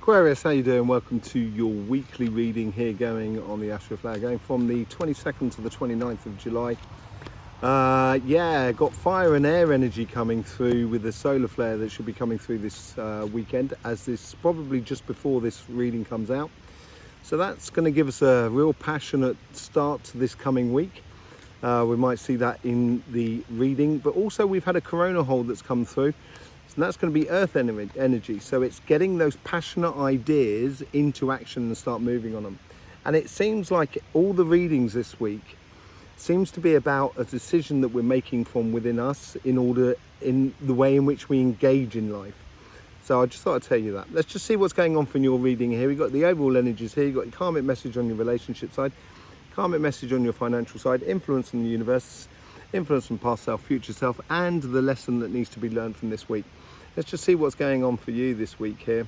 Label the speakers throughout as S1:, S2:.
S1: Aquarius, how you doing? Welcome to your weekly reading here, going on the Astroflower, going from the 22nd to the 29th of July. Got fire and air energy coming through with the solar flare that should be coming through this weekend, as this probably just before this reading comes out. So that's going to give us a real passionate start to this coming week. We might see that in the reading, but also we've had a corona hold that's come through. And that's going to be earth energy, so it's getting those passionate ideas into action and start moving on them. And it seems like all the readings this week seems to be about a decision that we're making from within us in the way in which we engage in life. So I just thought I'd tell you that. Let's just see what's going on from your reading here. We've got the overall energies here. You've got your karmic message on your relationship side, karmic message on your financial side, influence in the universe, influence from past self, future self, and the lesson that needs to be learned from this week. Let's just see what's going on for you this week here.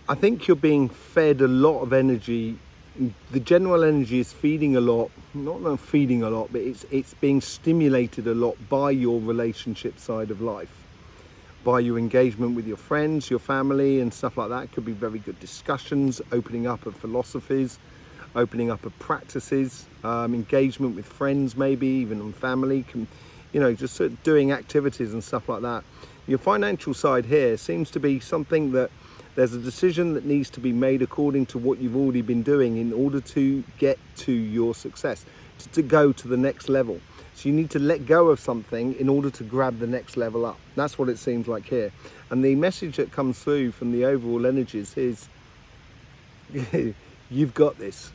S1: I think you're being fed a lot of energy. The general energy is feeding a lot, not feeding a lot, but it's being stimulated a lot by your relationship side of life, by your engagement with your friends, your family and stuff like that. It could be very good discussions, opening up of philosophies, opening up of practices, engagement with friends, maybe even on family, just sort of doing activities and stuff like that. Your financial side here seems to be something that there's a decision that needs to be made according to what you've already been doing in order to get to your success, to go to the next level. So you need to let go of something in order to grab the next level up. That's what it seems like here. And the message that comes through from the overall energies is you've got this.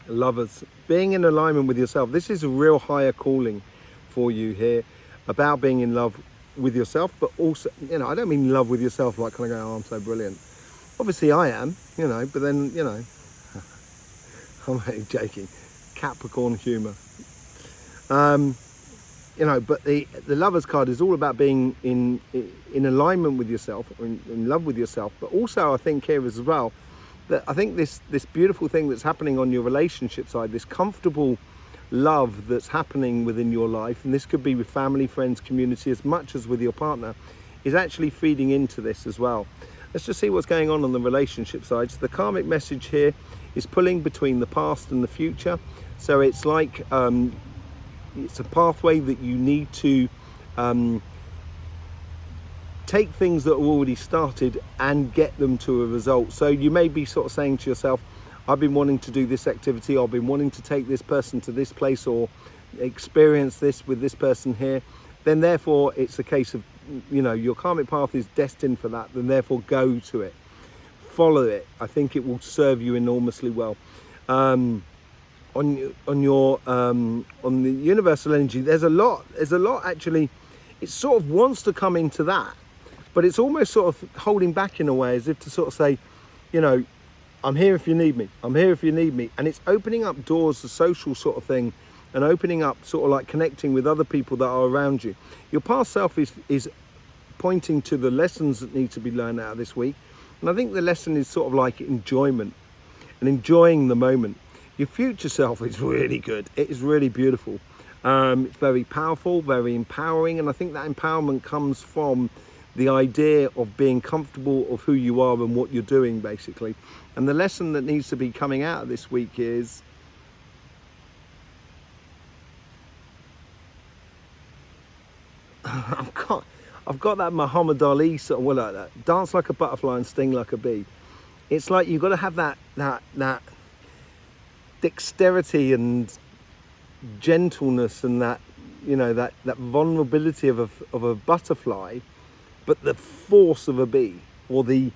S1: Lovers, being in alignment with yourself. This is a real higher calling for you here, about being in love with yourself, but also, I don't mean love with yourself like kind of going, oh, I'm so brilliant. Obviously I am, but then, I'm only joking. Capricorn humour. But the Lovers card is all about being in alignment with yourself, or in love with yourself, but also I think here as well, that I think this beautiful thing that's happening on your relationship side, this comfortable love that's happening within your life, and this could be with family, friends, community, as much as with your partner, is actually feeding into this as well. Let's just see what's going on the relationship side. So the karmic message here is pulling between the past and the future. So it's like it's a pathway that you need to take things that are already started and get them to a result. So you may be sort of saying to yourself, I've been wanting to do this activity, I've been wanting to take this person to this place or experience this with this person here. Then therefore it's a case of, your karmic path is destined for that, then therefore go to it, follow it. I think it will serve you enormously well. On the universal energy, there's a lot actually. It sort of wants to come into that, but it's almost sort of holding back in a way, as if to sort of say, I'm here if you need me. I'm here if you need me. And it's opening up doors, the social sort of thing, and opening up sort of like connecting with other people that are around you. Your past self is pointing to the lessons that need to be learned out of this week. And I think the lesson is sort of like enjoyment and enjoying the moment. Your future self is really good. It is really beautiful. It's very powerful, very empowering. And I think that empowerment comes from the idea of being comfortable of who you are and what you're doing, basically. And the lesson that needs to be coming out of this week is I've got that Muhammad Ali sort of, like that, dance like a butterfly and sting like a bee. It's like you've got to have that dexterity and gentleness and that vulnerability of a butterfly, but the force of a bee, or the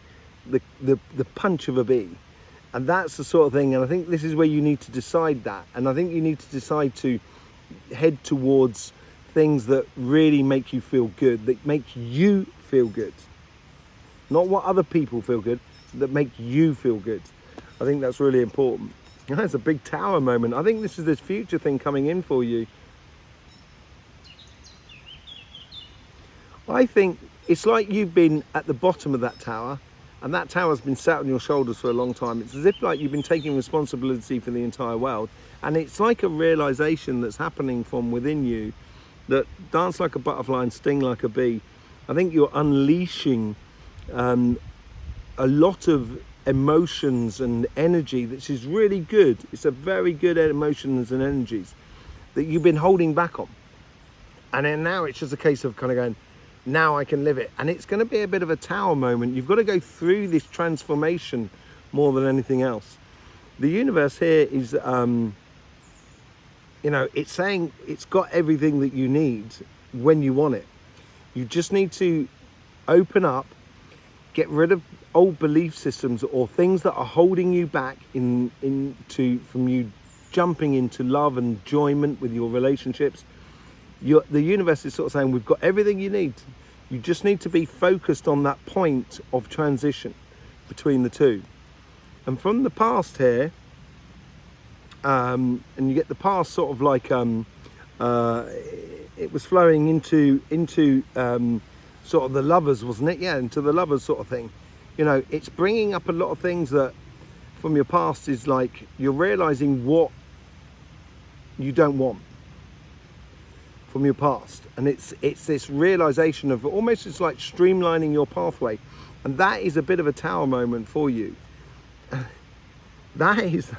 S1: punch of a bee. And that's the sort of thing, and I think this is where you need to decide that. And I think you need to decide to head towards things that really make you feel good, that make you feel good. Not what other people feel good, that make you feel good. I think that's really important. That's a big tower moment. I think this is this future thing coming in for you. I think it's like you've been at the bottom of that tower, and that tower's been sat on your shoulders for a long time. It's as if like you've been taking responsibility for the entire world, and it's like a realization that's happening from within you that dance like a butterfly and sting like a bee. I think you're unleashing a lot of emotions and energy, which is really good. It's a very good emotions and energies that you've been holding back on. And then now it's just a case of kind of going, now I can live it. And it's going to be a bit of a tower moment. You've got to go through this transformation more than anything else. The universe here is, you know, it's saying it's got everything that you need when you want it. You just need to open up, get rid of old belief systems or things that are holding you back from you jumping into love and enjoyment with your relationships. The universe is sort of saying, we've got everything you need. You just need to be focused on that point of transition between the two. And from the past here, and you get the past sort of like, it was flowing into sort of the lovers, wasn't it? Yeah, into the lovers sort of thing. You know, it's bringing up a lot of things that from your past is like, you're realizing what you don't want from your past. And it's this realization of almost, it's like streamlining your pathway. And that is a bit of a tower moment for you. That is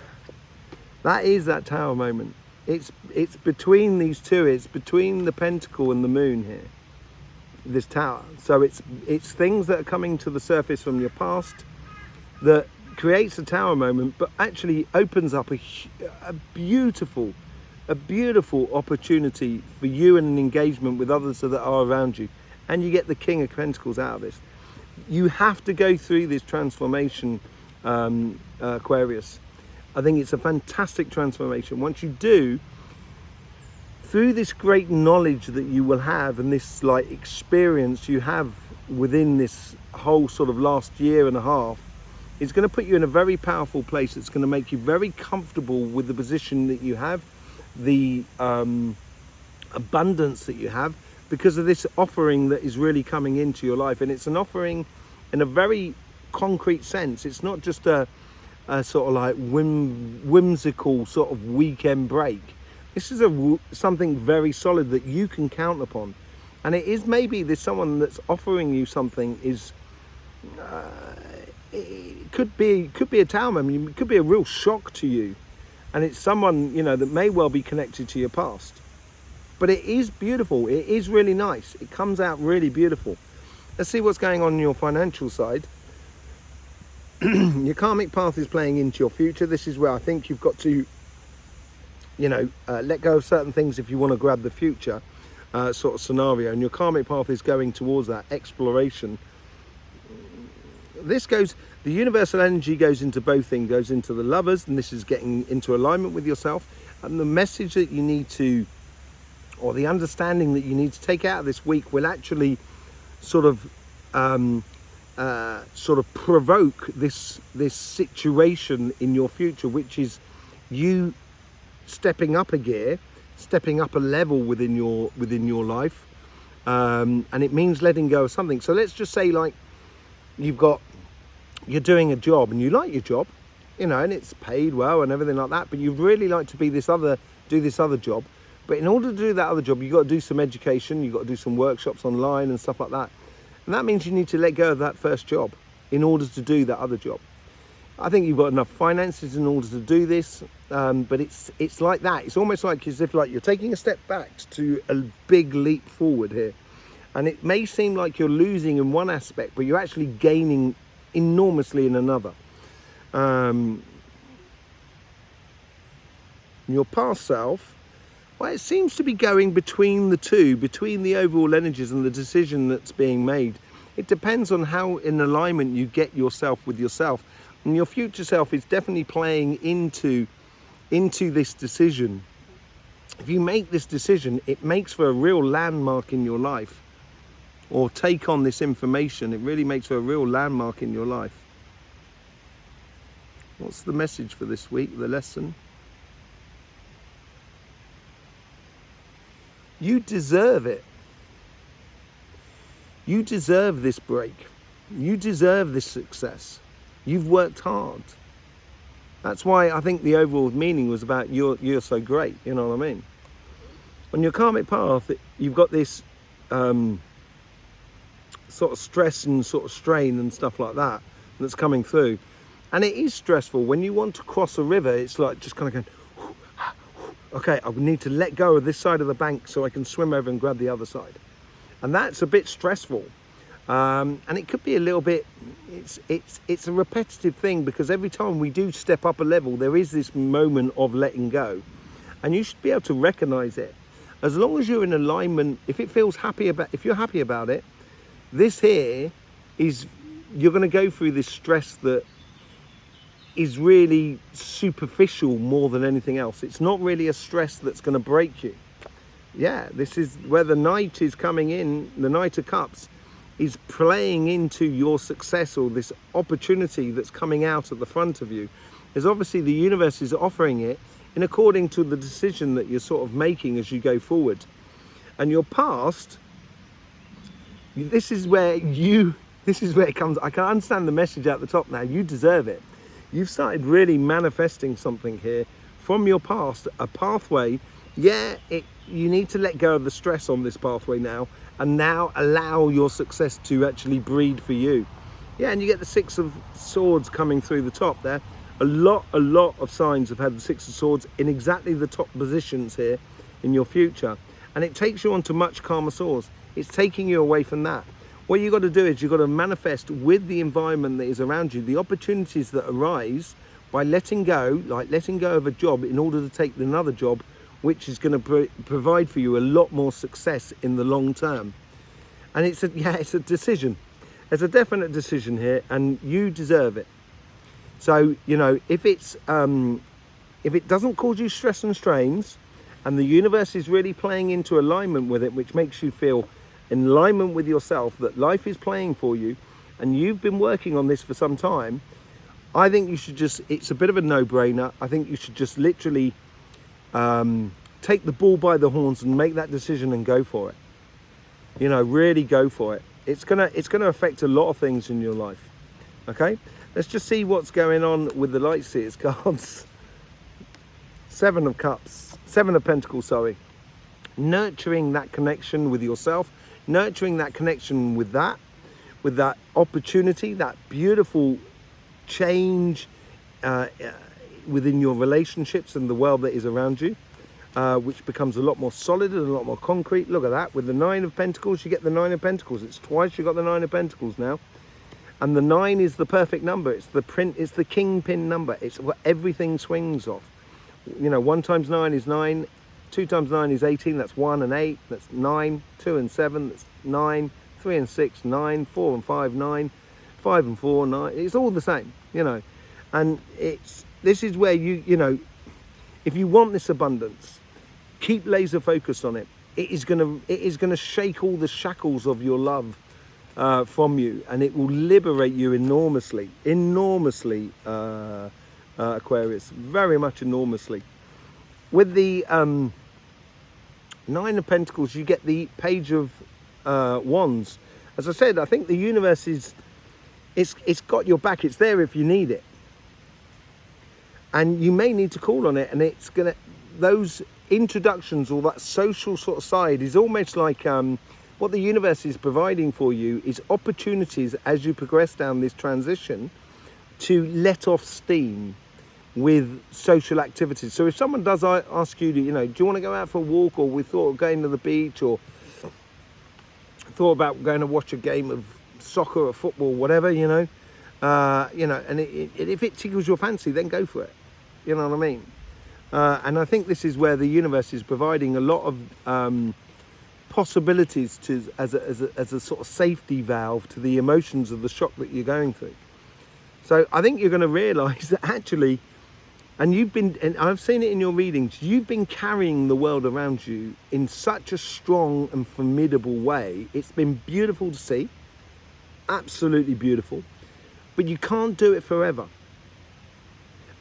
S1: that tower moment. It's between these two. It's between the pentacle and the moon here, this tower. So it's things that are coming to the surface from your past that creates a tower moment, but actually opens up a beautiful opportunity for you and an engagement with others that are around you. And you get the King of Pentacles out of this. You have to go through this transformation, Aquarius. I think it's a fantastic transformation. Once you do, through this great knowledge that you will have and this like experience you have within this whole sort of last year and a half, it's going to put you in a very powerful place. It's going to make you very comfortable with the position that you have, the abundance that you have, because of this offering that is really coming into your life. And it's an offering in a very concrete sense. It's not just a sort of like whimsical sort of weekend break. This is something very solid that you can count upon. And it is, maybe there's someone that's offering you something is, it could be a tower moment. It could be a real shock to you. And it's someone, you know, that may well be connected to your past. But it is beautiful. It is really nice. It comes out really beautiful. Let's see what's going on your financial side. Your karmic path is playing into your future. This is where I think you've got to, you know, let go of certain things if you want to grab the future sort of scenario. And your karmic path is going towards that exploration. This goes, the universal energy goes into both things, goes into the lovers, and this is getting into alignment with yourself. And the message that you need to, or the understanding that you need to take out of this week will actually sort of provoke this situation in your future, which is you stepping up a gear, stepping up a level within your life, and it means letting go of something. So let's just say, like, you're doing a job and you like your job, you know, and it's paid well and everything like that, but you'd really like to do this other job. But in order to do that other job, you've got to do some education, you've got to do some workshops online and stuff like that. And that means you need to let go of that first job in order to do that other job. I think you've got enough finances in order to do this, but it's like that. It's almost like as if like you're taking a step back to a big leap forward here. And it may seem like you're losing in one aspect, but you're actually gaining enormously in another. Your past self, well, it seems to be going between the two, between the overall energies and the decision that's being made. It depends on how in alignment you get yourself with yourself. And your future self is definitely playing into this decision. If you make this decision, it makes for a real landmark in your life. Or take on this information, it really makes for a real landmark in your life. What's the message for this week, the lesson? You deserve it. You deserve this break. You deserve this success. You've worked hard. That's why I think the overall meaning was about you're so great, you know what I mean? On your karmic path, you've got this sort of stress and sort of strain and stuff like that that's coming through. And it is stressful. When you want to cross a river, it's like just kind of going, okay, I need to let go of this side of the bank so I can swim over and grab the other side. And that's a bit stressful. And it could be a little bit, it's a repetitive thing, because every time we do step up a level, there is this moment of letting go. And you should be able to recognize it. As long as you're in alignment, if it feels happy about, if you're happy about it, this here is, you're going to go through this stress that is really superficial more than anything else. It's not really a stress that's going to break you. Yeah, this is where the Knight is coming in. The Knight of Cups is playing into your success, or this opportunity that's coming out at the front of you. Is obviously the universe is offering it in according to the decision that you're sort of making as you go forward. And your past, this is where it comes. I can understand the message at the top now. You deserve it. You've started really manifesting something here from your past, a pathway. Yeah, you need to let go of the stress on this pathway now, and now allow your success to actually breed for you. Yeah, and you get the Six of Swords coming through the top there. A lot of signs have had the Six of Swords in exactly the top positions here in your future. And it takes you on to much calmer source. It's taking you away from that. What you've got to do is you've got to manifest with the environment that is around you, the opportunities that arise by letting go, like letting go of a job in order to take another job, which is going to provide for you a lot more success in the long term. And it's a decision. It's a definite decision here, and you deserve it. So, you know, if it doesn't cause you stress and strains, and the universe is really playing into alignment with it, which makes you feel in alignment with yourself, that life is playing for you, and you've been working on this for some time, I think you should just, it's a bit of a no-brainer. I think you should just literally take the bull by the horns and make that decision and go for it. You know, really go for it. It's gonna affect a lot of things in your life. Okay, let's just see what's going on with the Light Seers cards. Seven of Pentacles, sorry. Nurturing that connection with yourself, nurturing that connection with that opportunity, that beautiful change within your relationships and the world that is around you, which becomes a lot more solid and a lot more concrete. Look at that. With the Nine of Pentacles, you get the Nine of Pentacles. It's twice you got the Nine of Pentacles now. And the 9 is the perfect number. It's the kingpin number. It's what everything swings off. You know, 1 times 9 is 9. 2 times 9 is 18. That's 1 and 8. That's 9. 2 and 7. That's 9. 3 and 6, 9. 4 and 5, 9. 5 and 4, 9. It's all the same, you know. And this is where you know, if you want this abundance, keep laser focused on it. It is gonna shake all the shackles of your love from you, and it will liberate you enormously, Aquarius, very much enormously. With the 9 of Pentacles, you get the Page of Wands. As I said, I think the universe it's got your back. It's there if you need it, and you may need to call on it. And it's gonna, those introductions, or that social sort of side, is almost like what the universe is providing for you is opportunities as you progress down this transition to let off steam with social activities. So if someone does ask you to, you know, do you want to go out for a walk, or we thought of going to the beach, or thought about going to watch a game of soccer or football, whatever, you know, and if it tickles your fancy, then go for it. You know what I mean? And I think this is where the universe is providing a lot of possibilities as a sort of safety valve to the emotions of the shock that you're going through. So I think you're going to realize that actually, and I've seen it in your readings, you've been carrying the world around you in such a strong and formidable way. It's been beautiful to see, absolutely beautiful, but you can't do it forever.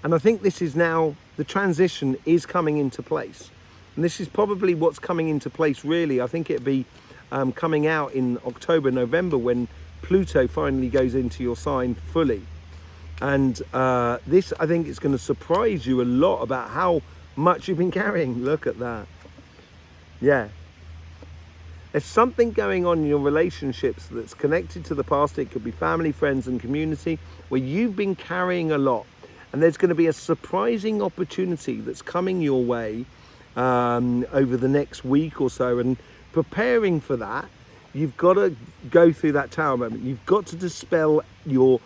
S1: And I think this is now, the transition is coming into place. And this is probably what's coming into place, really. I think it'll be coming out in October, November, when Pluto finally goes into your sign fully. And this, I think, is going to surprise you a lot about how much you've been carrying. Look at that. Yeah. There's something going on in your relationships that's connected to the past. It could be family, friends and community, where you've been carrying a lot. And there's going to be a surprising opportunity that's coming your way over the next week or so. And preparing for that, you've got to go through that tower moment. You've got to dispel your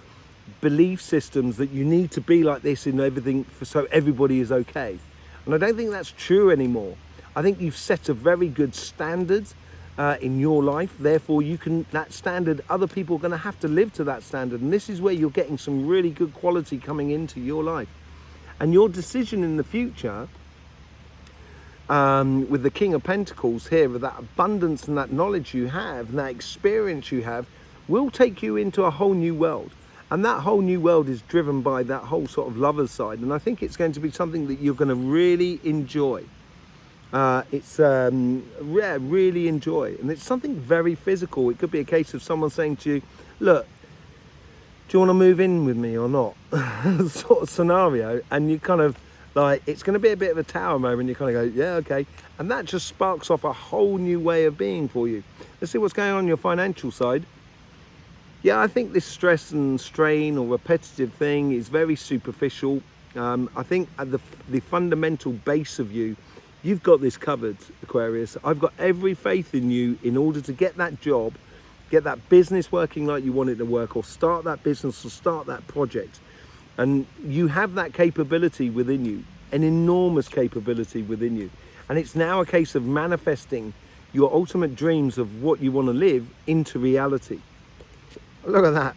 S1: belief systems that you need to be like this in everything so everybody is okay. And I don't think that's true anymore. I think you've set a very good standard in your life. Therefore, that standard, other people are going to have to live to that standard. And this is where you're getting some really good quality coming into your life. And your decision in the future, with the King of Pentacles here, with that abundance and that knowledge you have, and that experience you have, will take you into a whole new world. And that whole new world is driven by that whole sort of lover's side. And I think it's going to be something that you're going to really enjoy. Really enjoy. And it's something very physical. It could be a case of someone saying to you, look, do you want to move in with me or not? Sort of scenario. And you kind of like, it's going to be a bit of a tower moment. You kind of go, yeah, okay. And that just sparks off a whole new way of being for you. Let's see what's going on your financial side. Yeah, I think this stress and strain or repetitive thing is very superficial. I think at the fundamental base of you, you've got this covered, Aquarius. I've got every faith in you in order to get that job, get that business working like you want it to work, or start that business or start that project. And you have that capability within you, an enormous capability within you. And it's now a case of manifesting your ultimate dreams of what you want to live into reality. Look at that.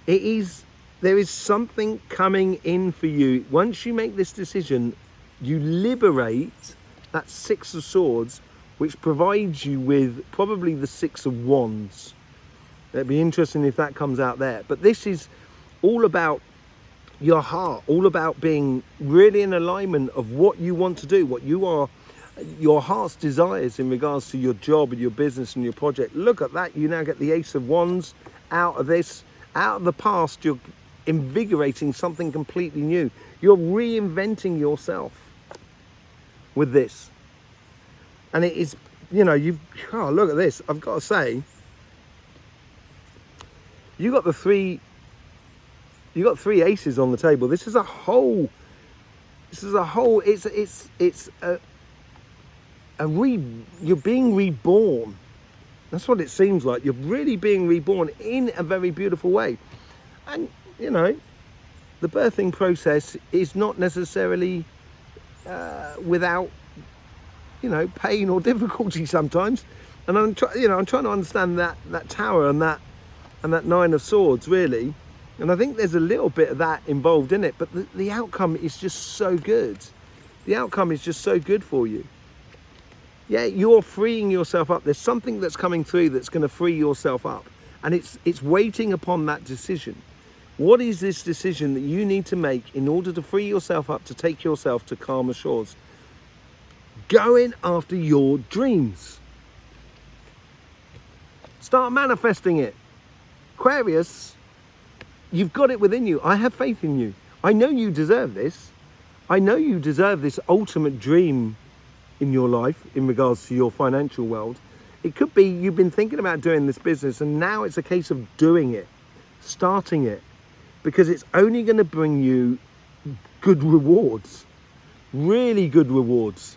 S1: There is something coming in for you. Once you make this decision, you liberate that Six of Swords, which provides you with probably the Six of Wands. It'd be interesting if that comes out there. But this is all about your heart, all about being really in alignment of what you want to do, what you are, your heart's desires in regards to your job and your business and your project. Look at that. You now get the Ace of Wands out of this, out of the past. You're invigorating something completely new. You're reinventing yourself with this. And it is, you know, look at this. I've got to say, you got three aces on the table. You're being reborn. That's what it seems like. You're really being reborn in a very beautiful way. And, you know, the birthing process is not necessarily without, you know, pain or difficulty sometimes. And I'm trying to understand that tower and that Nine of Swords, really. And I think there's a little bit of that involved in it, but the outcome is just so good. The outcome is just so good for you. Yeah, you're freeing yourself up. There's something that's coming through that's going to free yourself up. And it's waiting upon that decision. What is this decision that you need to make in order to free yourself up to take yourself to calmer shores? Going after your dreams. Start manifesting it. Aquarius, you've got it within you. I have faith in you. I know you deserve this. I know you deserve this ultimate dream in your life in regards to your financial world. It could be you've been thinking about doing this business and now it's a case of doing it, starting it, because it's only going to bring you good rewards, really good rewards.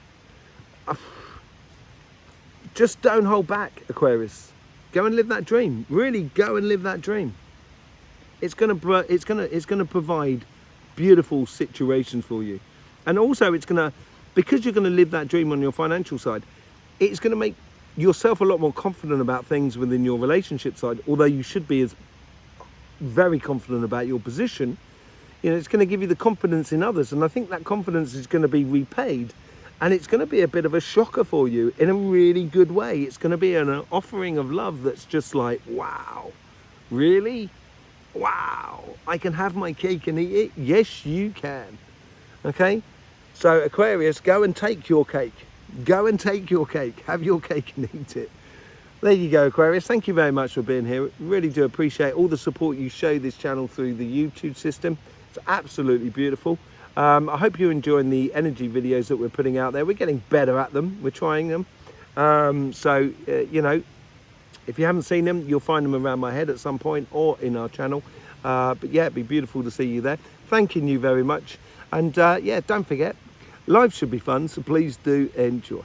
S1: Just don't hold back, Aquarius. Go and live that dream. Really go and live that dream. It's going to provide beautiful situations for you. And also because you're going to live that dream on your financial side, it's going to make yourself a lot more confident about things within your relationship side, although you should be as very confident about your position. You know, it's going to give you the confidence in others, and I think that confidence is going to be repaid, and it's going to be a bit of a shocker for you in a really good way. It's going to be an offering of love that's just like, wow, really? Wow, I can have my cake and eat it? Yes, you can. Okay? So Aquarius, go and take your cake. Go and take your cake. Have your cake and eat it. There you go, Aquarius. Thank you very much for being here. Really do appreciate all the support you show this channel through the YouTube system. It's absolutely beautiful. I hope you're enjoying the energy videos that we're putting out there. We're getting better at them. We're trying them. You know, if you haven't seen them, you'll find them around my head at some point or in our channel. But yeah, it'd be beautiful to see you there. Thanking you very much. And yeah, don't forget, life should be fun, so please do enjoy.